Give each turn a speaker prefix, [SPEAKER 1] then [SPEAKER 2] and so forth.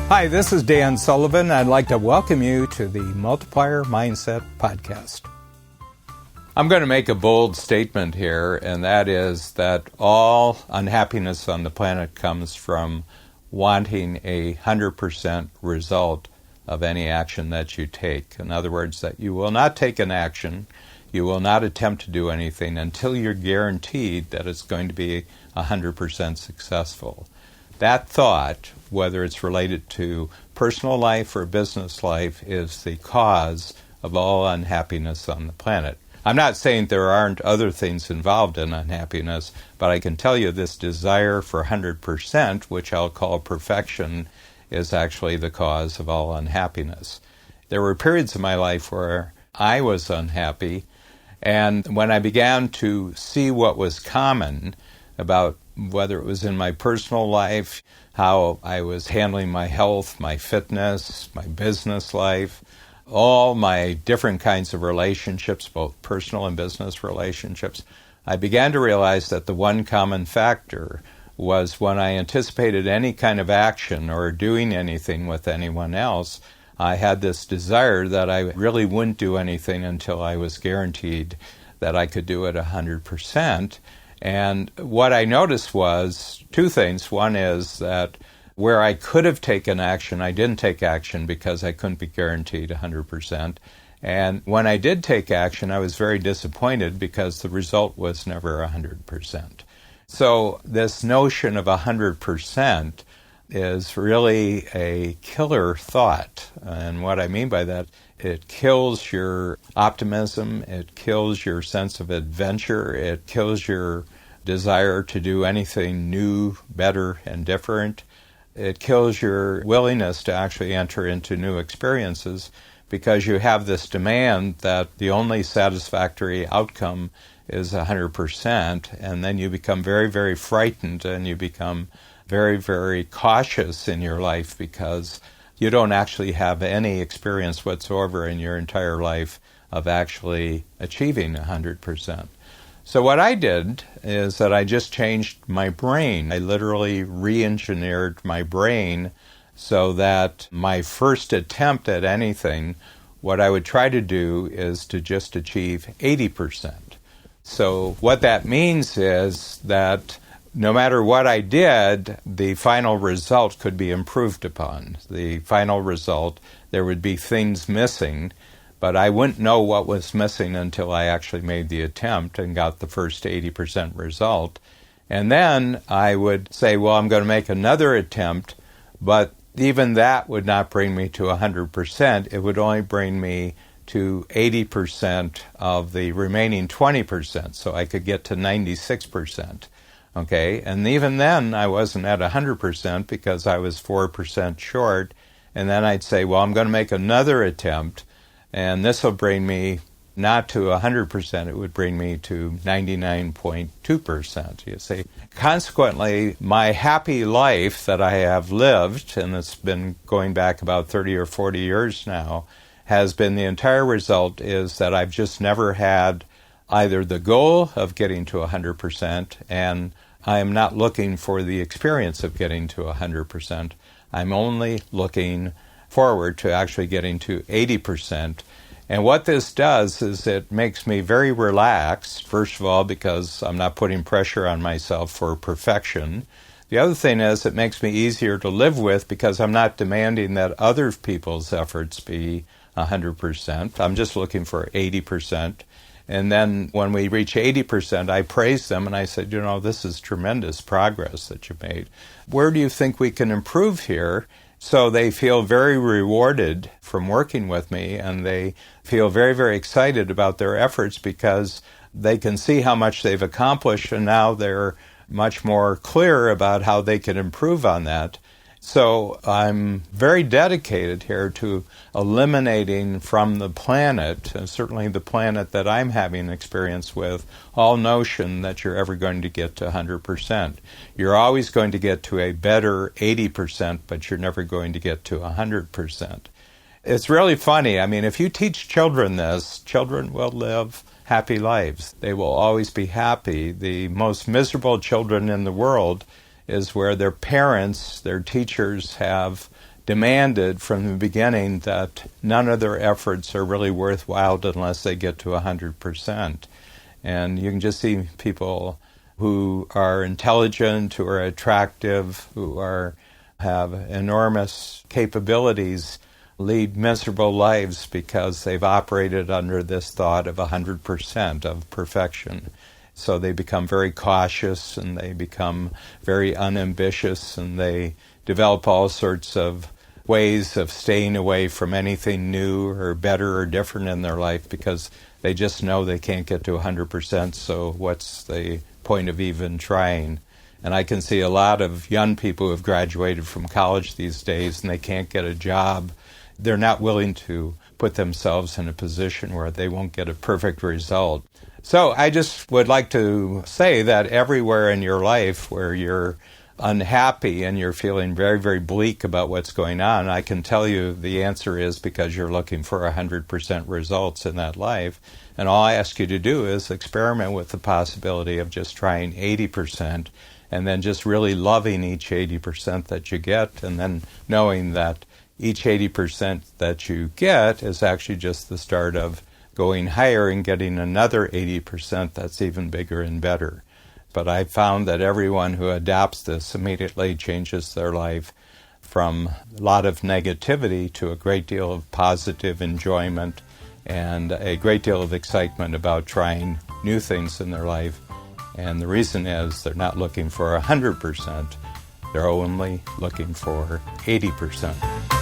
[SPEAKER 1] Hi, this is Dan Sullivan. I'd like to welcome you to the Multiplier Mindset Podcast. I'm going to make a bold statement here, and that is that all unhappiness on the planet comes from wanting a 100% result of any action that you take. In other words, that you will not take an action, you will not attempt to do anything until you're guaranteed that it's going to be 100% successful. That thought, whether it's related to personal life or business life, is the cause of all unhappiness on the planet. I'm not saying there aren't other things involved in unhappiness, but I can tell you this desire for 100%, which I'll call perfection, is actually the cause of all unhappiness. There were periods in my life where I was unhappy, and when I began to see what was common about whether it was in my personal life, how I was handling my health, my fitness, my business life, all my different kinds of relationships, both personal and business relationships, I began to realize that the one common factor was when I anticipated any kind of action or doing anything with anyone else, I had this desire that I really wouldn't do anything until I was guaranteed that I could do it 100%. And what I noticed was two things. One is that where I could have taken action, I didn't take action because I couldn't be guaranteed 100%. And when I did take action, I was very disappointed because the result was never 100%. So this notion of 100% is really a killer thought. And what I mean by that, it kills your optimism, it kills your sense of adventure, it kills your desire to do anything new, better, and different. It kills your willingness to actually enter into new experiences because you have this demand that the only satisfactory outcome is 100%, and then you become very, very frightened and you become very, very cautious in your life because you don't actually have any experience whatsoever in your entire life of actually achieving 100%. So what I did is that I just changed my brain. I literally re-engineered my brain so that my first attempt at anything, what I would try to do is to just achieve 80%. So what that means is that no matter what I did, the final result could be improved upon. The final result, there would be things missing, but I wouldn't know what was missing until I actually made the attempt and got the first 80% result. And then I would say, well, I'm going to make another attempt, but even that would not bring me to 100%. It would only bring me to 80% of the remaining 20%, so I could get to 96%. Okay, and even then I wasn't at 100% because I was 4% short, and then I'd say, well, I'm going to make another attempt, and this will bring me not to 100%, it would bring me to 99.2%, you see. Consequently, my happy life that I have lived, and it's been going back about 30 or 40 years now, has been the entire result is that I've just never had either the goal of getting to 100%, and I am not looking for the experience of getting to 100%. I'm only looking forward to actually getting to 80%. And what this does is it makes me very relaxed, first of all, because I'm not putting pressure on myself for perfection. The other thing is it makes me easier to live with because I'm not demanding that other people's efforts be 100%. I'm just looking for 80%. And then when we reach 80%, I praise them and I said, you know, this is tremendous progress that you made. Where do you think we can improve here? So they feel very rewarded from working with me, and they feel very, very excited about their efforts because they can see how much they've accomplished, and now they're much more clear about how they can improve on that. So I'm very dedicated here to eliminating from the planet, and certainly the planet that I'm having experience with, all notion that you're ever going to get to 100%. You're always going to get to a better 80%, but you're never going to get to 100%. It's really funny. I mean, if you teach children this, children will live happy lives. They will always be happy. The most miserable children in the world is where their parents, their teachers have demanded from the beginning that none of their efforts are really worthwhile unless they get to 100%. And you can just see people who are intelligent, who are attractive, who have enormous capabilities, lead miserable lives because they've operated under this thought of 100% of perfection. So they become very cautious and they become very unambitious and they develop all sorts of ways of staying away from anything new or better or different in their life because they just know they can't get to 100%, so what's the point of even trying? And I can see a lot of young people who have graduated from college these days and they can't get a job. They're not willing to put themselves in a position where they won't get a perfect result. So I just would like to say that everywhere in your life where you're unhappy and you're feeling very, very bleak about what's going on, I can tell you the answer is because you're looking for 100% results in that life. And all I ask you to do is experiment with the possibility of just trying 80% and then just really loving each 80% that you get, and then knowing that each 80% that you get is actually just the start of going higher and getting another 80% that's even bigger and better. But I found that everyone who adopts this immediately changes their life from a lot of negativity to a great deal of positive enjoyment and a great deal of excitement about trying new things in their life. And the reason is they're not looking for 100%, they're only looking for 80%.